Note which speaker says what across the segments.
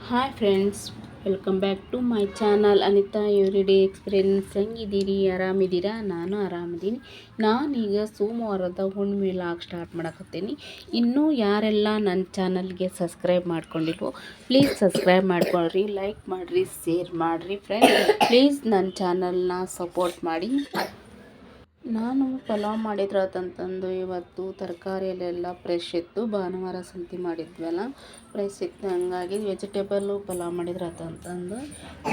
Speaker 1: Hi friends, welcome back to my channel Anita everyday experience. ಹೆಂಗಿದ್ದೀರಿ? ಆರಾಮಿದ್ದೀರಾ? ನಾನು ಆರಾಮಿದ್ದೀನಿ. ನಾನೀಗ ಸೋಮವಾರದ ಹುಣ್ಣಿಮೆ ಲಾಗ್ ಸ್ಟಾರ್ಟ್ ಮಾಡಕತ್ತೀನಿ. ಇನ್ನೂ ಯಾರೆಲ್ಲ ನನ್ನ ಚಾನಲ್ಗೆ ಸಬ್ಸ್ಕ್ರೈಬ್ ಮಾಡ್ಕೊಂಡಿಲ್ವೋ ಪ್ಲೀಸ್ ಸಬ್ಸ್ಕ್ರೈಬ್ ಮಾಡ್ಕೊಳ್ರಿ, ಲೈಕ್ ಮಾಡಿರಿ, ಶೇರ್ ಮಾಡಿರಿ ಫ್ರೆಂಡ್ಸ್. ಪ್ಲೀಸ್ ನನ್ನ ಚಾನಲ್ನ ಸಪೋರ್ಟ್ ಮಾಡಿ. ನಾನು ಪಲಾವ್ ಮಾಡಿದ್ರಾತಂತಂದು ಇವತ್ತು ತರಕಾರಿಯಲ್ಲೆಲ್ಲ ಫ್ರೆಶ್ ಇತ್ತು. ಭಾನುವಾರ ಸಂತೆ ಮಾಡಿದ್ವಲ್ಲ, ಫ್ರೆಶ್ ಇತ್ತು. ಹಂಗಾಗಿ ವೆಜಿಟೇಬಲ್ಲು ಪಲಾವ್ ಮಾಡಿದ್ರಾತಂತಂದು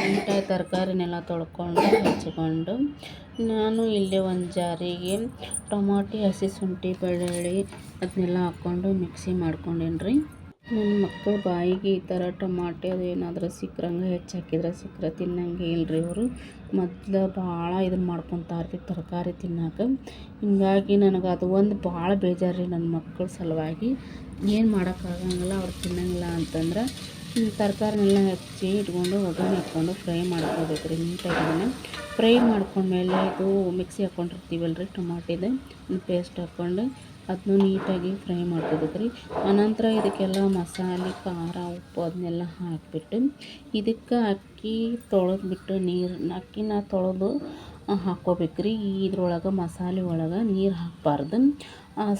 Speaker 1: ನೀಟಾಗಿ ತರಕಾರಿನೆಲ್ಲ ತೊಳ್ಕೊಂಡು ಹಚ್ಕೊಂಡು, ನಾನು ಇಲ್ಲೇ ಒಂದು ಜಾರಿಗೆ ಟೊಮಾಟಿ, ಹಸಿ ಶುಂಠಿ, ಬೆಳ್ಳುಳ್ಳಿ ಅದನ್ನೆಲ್ಲ ಹಾಕ್ಕೊಂಡು ಮಿಕ್ಸಿ ಮಾಡ್ಕೊಂಡೇನ್ರಿ. ನನ್ನ ಮಕ್ಕಳು ಬಾಯಿಗೆ ಈ ಥರ ಟೊಮಾಟೆ ಅದು ಏನಾದರೂ ಸಿಕ್ಕರಂಗೆ ಹೆಚ್ಚು ಹಾಕಿದ್ರೆ ಸಿಕ್ಕರೆ ತಿನ್ನಂಗೆ ಇಲ್ಲರಿ. ಅವರು ಮೊದಲು ಭಾಳ ಇದನ್ನು ಮಾಡ್ಕೊತಾ ತರಕಾರಿ ತಿನ್ನೋಕೆ. ಹಿಂಗಾಗಿ ನನಗೆ ಅದು ಒಂದು ಭಾಳ ಬೇಜಾರು ನನ್ನ ಮಕ್ಕಳ ಸಲುವಾಗಿ. ಏನು ಮಾಡೋಕ್ಕಾಗಂಗಿಲ್ಲ, ಅವ್ರು ತಿನ್ನಂಗಿಲ್ಲ ಅಂತಂದ್ರೆ ತರಕಾರಿನೆಲ್ಲ ಹೆಚ್ಚಿ ಇಟ್ಕೊಂಡು ಒಗ್ಗರಣೆ ಹಾಕ್ಕೊಂಡು ಫ್ರೈ ಮಾಡ್ಕೋಬೇಕು ರೀ. ನೀಟಾಗಿ ಅದನ್ನು ಫ್ರೈ ಮಾಡ್ಕೊಂಡ್ಮೇಲೆ ಇದು ಮಿಕ್ಸಿ ಹಾಕ್ಕೊಂಡಿರ್ತೀವಲ್ಲ ರೀ ಟೊಮಾಟಿದು ಪೇಸ್ಟ್ ಹಾಕ್ಕೊಂಡು ಅದನ್ನು ನೀಟಾಗಿ ಫ್ರೈ ಮಾಡ್ಕೋಬೇಕು ರೀ. ಆನಂತರ ಇದಕ್ಕೆಲ್ಲ ಮಸಾಲೆ, ಖಾರ, ಉಪ್ಪು ಅದನ್ನೆಲ್ಲ ಹಾಕಿಬಿಟ್ಟು ಇದಕ್ಕೆ ಅಕ್ಕಿ ತೊಳೆದ್ಬಿಟ್ಟು ಅಕ್ಕಿನ ತೊಳೆದು ಹಾಕ್ಕೋಬೇಕು ರೀ. ಇದ್ರೊಳಗೆ ಮಸಾಲೆ ಒಳಗೆ ನೀರು ಹಾಕಬಾರ್ದು.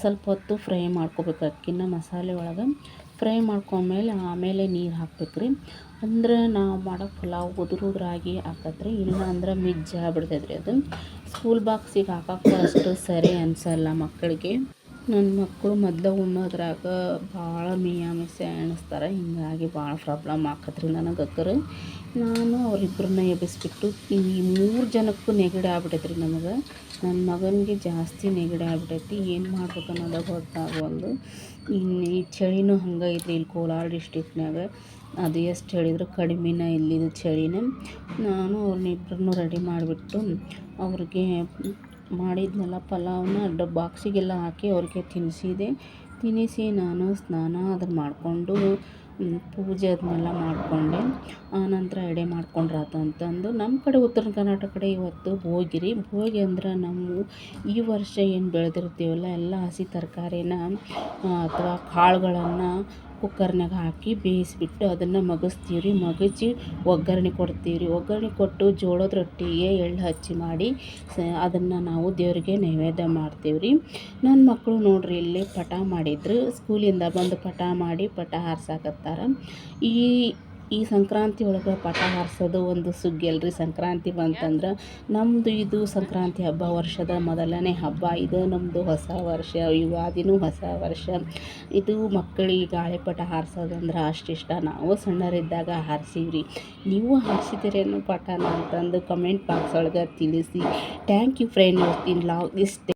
Speaker 1: ಸ್ವಲ್ಪ ಹೊತ್ತು ಫ್ರೈ ಮಾಡ್ಕೋಬೇಕು ಅಕ್ಕಿನ ಮಸಾಲೆ ಒಳಗೆ. ಫ್ರೈ ಮಾಡ್ಕೊಂಡ್ಮೇಲೆ ಆಮೇಲೆ ನೀರು ಹಾಕ್ಬೇಕು ರೀ. ಅಂದ್ರೆ ನಾವು ಮಾಡೋ ಪಲಾವ್ ಉದುರಾಗಿ ಹಾಕತ್ರಿ, ಇಲ್ಲ ಅಂದ್ರೆ ಮಿಜ್ಜೆ ಆಗ್ಬಿಡ್ತೈತೆ ರೀ. ಅದು ಸ್ಕೂಲ್ ಬಾಕ್ಸಿಗೆ ಹಾಕೋಕ್ಕೂ ಅಷ್ಟು ಸರಿ ಅನಿಸಲ್ಲ ಮಕ್ಕಳಿಗೆ. ನನ್ನ ಮಕ್ಕಳು ಮೊದಲು ಉಣ್ಣೋದ್ರಾಗ ಭಾಳ ಮಿಯಾಮಿಸೆ ಎಣಿಸ್ತಾರೆ. ಹಿಂಗಾಗಿ ಭಾಳ ಪ್ರಾಬ್ಲಮ್ ಆಕತ್ರಿ ನನಗಕ್ಕರು. ನಾನು ಅವರಿಬ್ಬರನ್ನ ಎಬ್ಬಿಸ್ಬಿಟ್ಟು ಈ 3 ಜನಕ್ಕೂ ನೆಗಡಿ ಆಗ್ಬಿಟ್ಟೈತೆ ರೀ ನಮಗೆ. ನನ್ನ ಮಗನಿಗೆ ಜಾಸ್ತಿ ನೆಗಡಿ ಆಗ್ಬಿಟ್ಟೈತಿ. ಏನು ಮಾಡ್ಬೇಕು ಅನ್ನೋದು ಗೊತ್ತಾಗವಲ್ದು. ಇನ್ನು ಈ ಚಳಿನೂ ಹಂಗೆ ಐತ್ರಿ ಇಲ್ಲಿ ಕೋಲಾರ ಡಿಸ್ಟಿಕ್ನಾಗ. ಅದು ಎಷ್ಟು ಹೇಳಿದ್ರು ಕಡಿಮೆನ ಇಲ್ಲಿದು ಚಳಿನ. ನಾನು ಅವ್ರನ್ನಿಬ್ಬರನ್ನೂ ರೆಡಿ ಮಾಡಿಬಿಟ್ಟು ಅವ್ರಿಗೆ ಮಾಡಿದ್ನೆಲ್ಲ ಪಲಾವ್ನ ಬಾಕ್ಸಿಗೆಲ್ಲ ಹಾಕಿ ಅವ್ರಿಗೆ ತಿನ್ನಿಸಿ ನಾನು ಸ್ನಾನ ಅದನ್ನು ಮಾಡಿಕೊಂಡು ಪೂಜೆ ಅದನ್ನೆಲ್ಲ ಮಾಡಿಕೊಂಡೆ. ಆನಂತರ ಎಡೆ ಮಾಡ್ಕೊಂಡ್ರಾತು ಅಂತಂದು ನಮ್ಮ ಕಡೆ ಉತ್ತರ ಕರ್ನಾಟಕ ಕಡೆ ಇವತ್ತು ಭೋಗಿ ಭೋಗಿ ಅಂದ್ರೆ ನಾವು ಈ ವರ್ಷ ಏನು ಬೆಳೆದಿರ್ತೀವಲ್ಲ ಎಲ್ಲ ಹಸಿ ತರಕಾರಿನ ಅಥವಾ ಕಾಳುಗಳನ್ನು ಕುಕ್ಕರ್ನಾಗ ಹಾಕಿ ಬೇಯಿಸಿಬಿಟ್ಟು ಅದನ್ನು ಮಗಸ್ತೀವಿ ರೀ. ಮಗಚಿ ಒಗ್ಗರಣೆ ಕೊಡ್ತೀವಿ ರೀ. ಒಗ್ಗರಣೆ ಕೊಟ್ಟು ಜೋಳದ ರೊಟ್ಟಿಗೆ ಎಳ್ಳು ಹಚ್ಚಿ ಮಾಡಿ ಅದನ್ನು ನಾವು ದೇವರಿಗೆ ನೈವೇದ್ಯ ಮಾಡ್ತೀವಿ ರೀ. ನನ್ನ ಮಕ್ಕಳು ನೋಡ್ರಿ ಇಲ್ಲಿ ಪಟ ಮಾಡಿದ್ರು. ಸ್ಕೂಲಿಂದ ಬಂದು ಪಟ ಮಾಡಿ ಪಟ ಹಾರ್ಸಾಕತ್ತಾರ. ಈ ಸಂಕ್ರಾಂತಿ ಒಳಗೆ ಪಟ ಹಾರಿಸೋದು ಒಂದು ಸುಗ್ಗಿ ಅಲ್ರಿ. ಸಂಕ್ರಾಂತಿ ಬಂತಂದ್ರೆ ನಮ್ಮದು ಇದು ಸಂಕ್ರಾಂತಿ ಹಬ್ಬ ವರ್ಷದ ಮೊದಲನೇ ಹಬ್ಬ. ಇದು ನಮ್ಮದು ಹೊಸ ವರ್ಷ, ಯುಗಾದಿನೂ ಹೊಸ ವರ್ಷ. ಇದು ಮಕ್ಕಳಿಗೆ ಗಾಳಿಪಟ ಹಾರಿಸೋದು ಅಂದ್ರೆ ಅಷ್ಟಿಷ್ಟ. ನಾವು ಸಣ್ಣರಿದ್ದಾಗ ಹಾರಿಸೀವ್ರಿ. ನೀವು ಹಾರಿಸಿದ್ದೀರೇನು ಪಟನ ಅಂತಂದು ಕಮೆಂಟ್ ಬಾಕ್ಸ್ ಒಳಗೆ ತಿಳಿಸಿ. Thank you friend. ಇವತ್ತಿನ ಲಾಗ್ ಇಷ್ಟೇ.